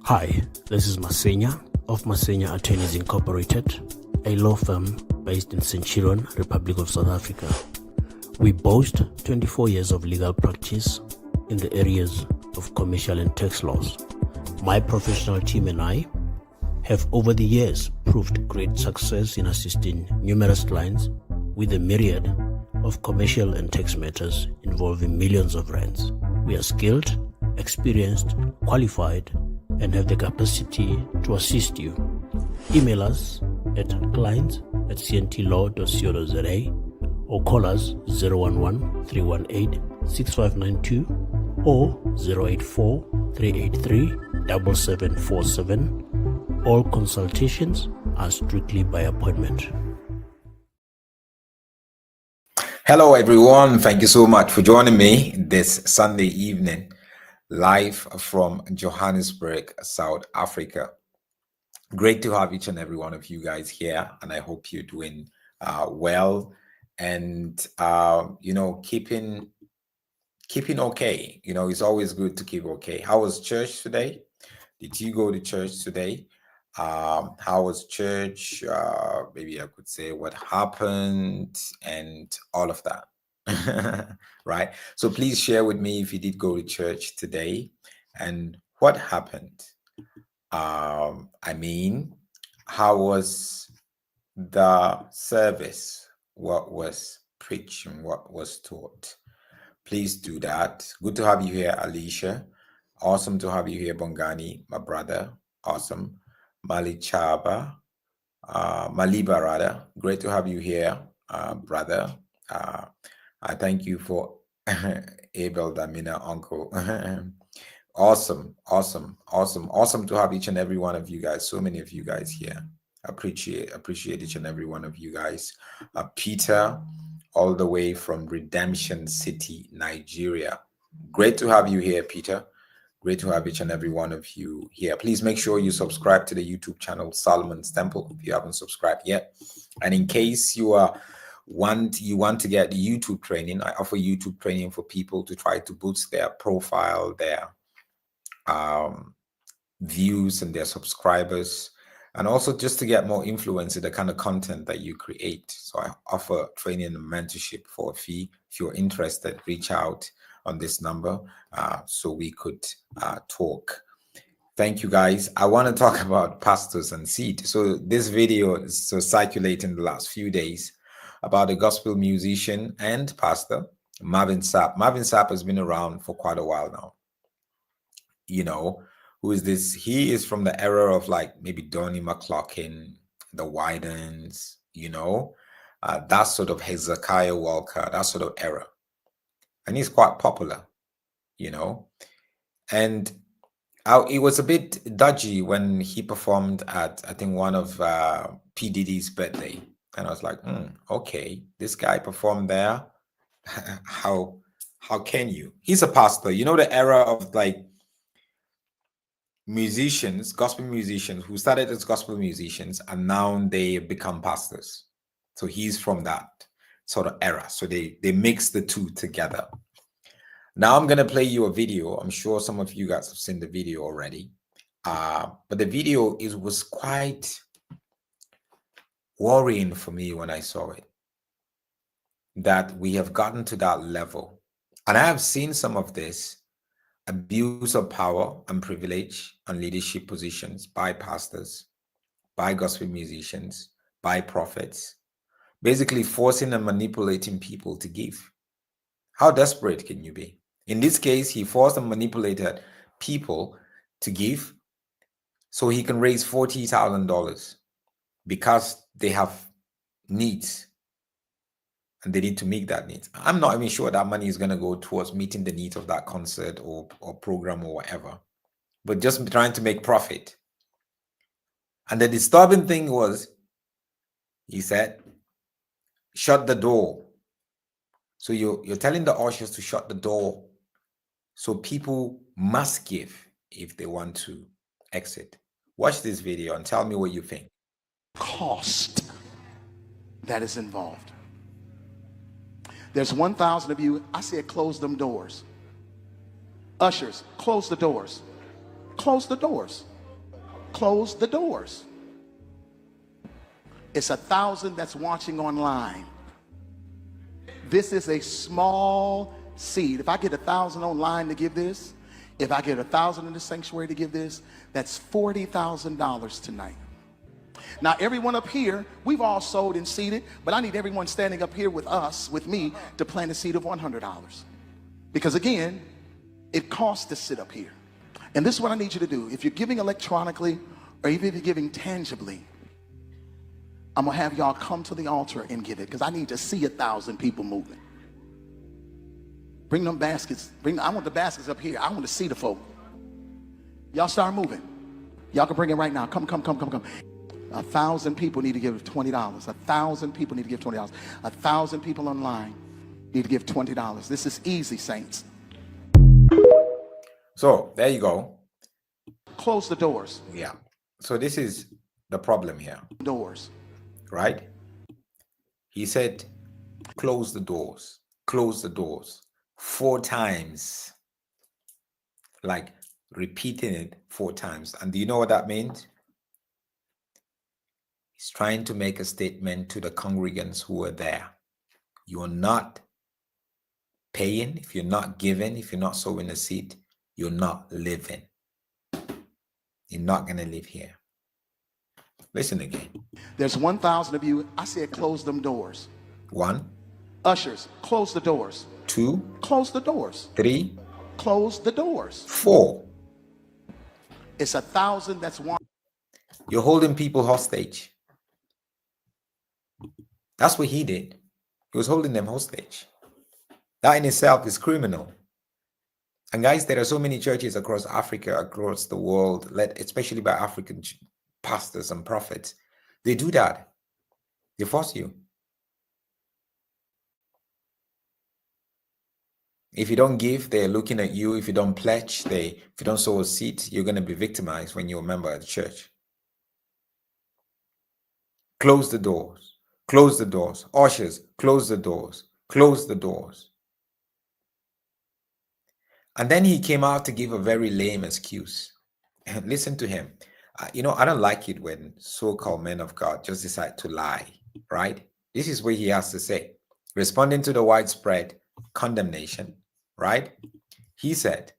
Hi, this is Masenya of Masenya Attorneys Incorporated, a law firm based in Centurion, Republic of South Africa. We boast 24 years of legal practice in the areas of commercial and tax laws. My professional team and I have over the years proved great success in assisting numerous clients with a myriad of commercial and tax matters involving millions of rands. We are skilled, experienced, qualified, and have the capacity to assist you. Email us at clients@cntlaw.co.za or call us 011-318-6592 or 084-383-7747. All consultations are strictly by appointment. Hello everyone, thank you so much for joining me this Sunday evening live from Johannesburg, South Africa. Great to have each and every one of you guys here, and I hope you're doing well and keeping okay. It's always good to keep okay. How was church today? Did you go to church today? How was church? Maybe I could say what happened and all of that. Right? So please share with me if you did go to church today and what happened. How was the service? What was preached and what was taught? Please do that. Good to have you here, Alicia. Awesome to have you here, Bongani, my brother. Awesome. Maliba rather. Great to have you here, brother. I thank you for Abel Damina, uncle. Awesome to have each and every one of you guys. So many of you guys here. Appreciate each and every one of you guys. Peter, all the way from Redemption City, Nigeria. Great to have you here, Peter. Great to have each and every one of you here. Please make sure you subscribe to the YouTube channel Solomon's Temple if you haven't subscribed yet. And in case you want to get YouTube training, I offer YouTube training for people to try to boost their profile, their views and their subscribers, and also just to get more influence in the kind of content that you create. So I offer training and mentorship for a fee. If you're interested, reach out on this number so we could talk. Thank you, guys. I want to talk about pastors and seed. So this video is circulating the last few days about a gospel musician and pastor, Marvin Sapp. Marvin Sapp has been around for quite a while now. Who is this? He is from the era of like maybe Donnie McClurkin, the Widens, that sort of Hezekiah Walker, that sort of era. And he's quite popular, and it was a bit dodgy when he performed at, I think, one of P. Diddy's birthday. And I was like, okay, this guy performed there. How can you? He's a pastor. The era of like musicians, gospel musicians who started as gospel musicians and now they become pastors. So he's from that sort of era. So they mix the two together. Now I'm going to play you a video. I'm sure some of you guys have seen the video already. But the video was quite worrying for me when I saw it, that we have gotten to that level. And I have seen some of this abuse of power and privilege on leadership positions by pastors, by gospel musicians, by prophets, basically forcing and manipulating people to give. How desperate can you be? In this case, he forced and manipulated people to give so he can raise $40,000 because they have needs and they need to meet that need. I'm not even sure that money is going to go towards meeting the needs of that concert or program or whatever, but just trying to make profit. And the disturbing thing was, he said, shut the door. So you're telling the ushers to shut the door so people must give if they want to exit. Watch this video and tell me what you think. Cost that is involved. There's 1,000 of you. I said close them doors. Ushers, close the doors. Close the doors. Close the doors. It's 1,000 that's watching online. This is a small seed. If I get 1,000 online to give this, if I get 1,000 in the sanctuary to give this, that's $40,000 tonight. Now, everyone up here, we've all sold and seeded, but I need everyone standing up here with us, with me, to plant a seed of $100. Because again, it costs to sit up here. And this is what I need you to do. If you're giving electronically, or even if you're giving tangibly, I'm gonna have y'all come to the altar and give it, because I need to see 1,000 people moving. Bring them baskets. I want the baskets up here. I want to see the folk. Y'all start moving. Y'all can bring it right now. Come. 1,000 people need to give $20. 1,000 people need to give $20. 1,000 people online need to give $20. This is easy, saints. So there you go. Close the doors. Yeah. So this is the problem here. Doors. Right? He said, close the doors. Close the doors. 4 times. Like repeating it 4 times. And do you know what that means? He's trying to make a statement to the congregants who were there. You're not paying, if you're not giving, if you're not sowing a seed, you're not living. You're not going to live here. Listen again. There's 1,000 of you. I said close them doors. 1. Ushers, close the doors. 2. Close the doors. 3. Close the doors. 4. It's 1,000 that's one. You're holding people hostage. That's what he did. He was holding them hostage. That in itself is criminal. And guys, there are so many churches across Africa, across the world, led especially by African pastors and prophets. They do that. They force you. If you don't give, they're looking at you. If you don't pledge, if you don't sow a seed, you're going to be victimized when you're a member of the church. Close the doors. Close the doors. Ushers, close the doors. Close the doors. And then he came out to give a very lame excuse. And listen to him. I don't like it when so-called men of God just decide to lie, right? This is what he has to say. Responding to the widespread condemnation, right? He said,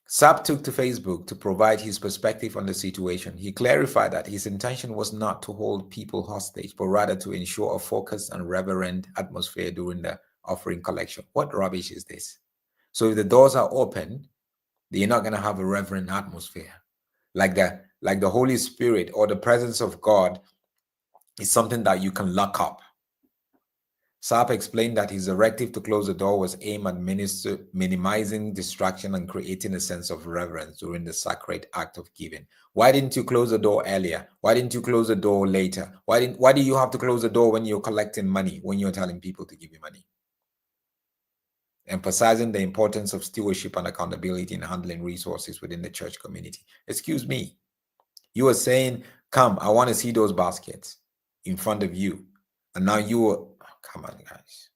Sapp took to Facebook to provide his perspective on the situation. He clarified that his intention was not to hold people hostage, but rather to ensure a focused and reverent atmosphere during the offering collection. What rubbish is this? So if the doors are open, then you're not going to have a reverent atmosphere. Like the Holy Spirit or the presence of God is something that you can lock up. Sapp explained that his directive to close the door was aimed at minimizing distraction and creating a sense of reverence during the sacred act of giving. Why didn't you close the door earlier? Why didn't you close the door later? Why do you have to close the door when you're collecting money, when you're telling people to give you money? Emphasizing the importance of stewardship and accountability in handling resources within the church community. Excuse me. You were saying, come, I want to see those baskets in front of you. And now you are, come on, guys.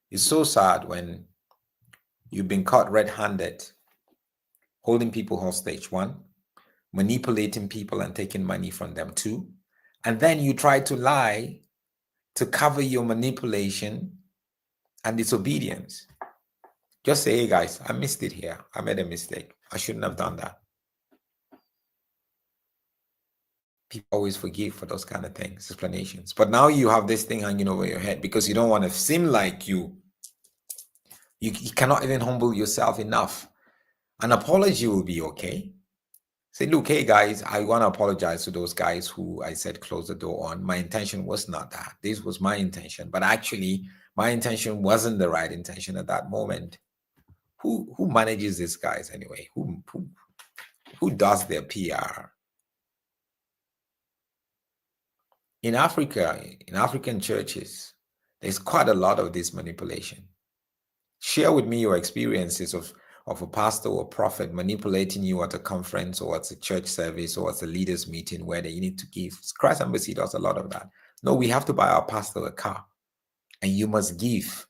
It's so sad when you've been caught red-handed, holding people hostage, 1, manipulating people and taking money from them, 2, and then you try to lie to cover your manipulation and disobedience. Just say, hey guys, I missed it here. I made a mistake. I shouldn't have done that. People always forgive for those kind of things, explanations. But now you have this thing hanging over your head because you don't want to seem like you cannot even humble yourself enough. An apology will be okay. Say, look, hey guys, I want to apologize to those guys who I said close the door on. My intention was not that. This was my intention. But actually, my intention wasn't the right intention at that moment. Who manages these guys anyway? Who does their PR? In Africa, in African churches, there's quite a lot of this manipulation. Share with me your experiences of a pastor or prophet manipulating you at a conference or at a church service or at a leaders meeting where you need to give. Christ Embassy does a lot of that. No, we have to buy our pastor a car and you must give.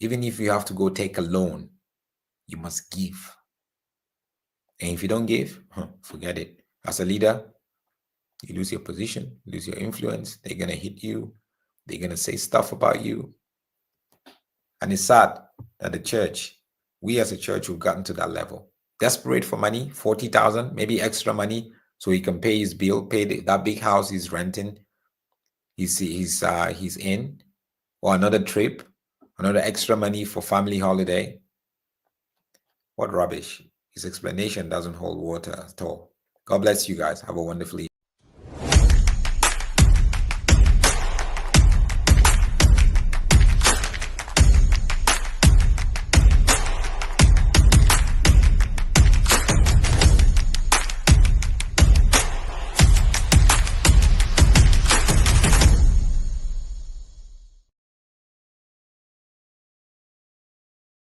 Even if you have to go take a loan, you must give. And if you don't give, forget it. As a leader, you lose your position, lose your influence. They're going to hit you. They're going to say stuff about you. And it's sad that the church, we as a church, we've gotten to that level. Desperate for money, 40,000, maybe extra money, so he can pay his bill, pay that big house he's renting, he's in, or another trip, another extra money for family holiday. What rubbish. His explanation doesn't hold water at all. God bless you guys. Have a wonderful evening.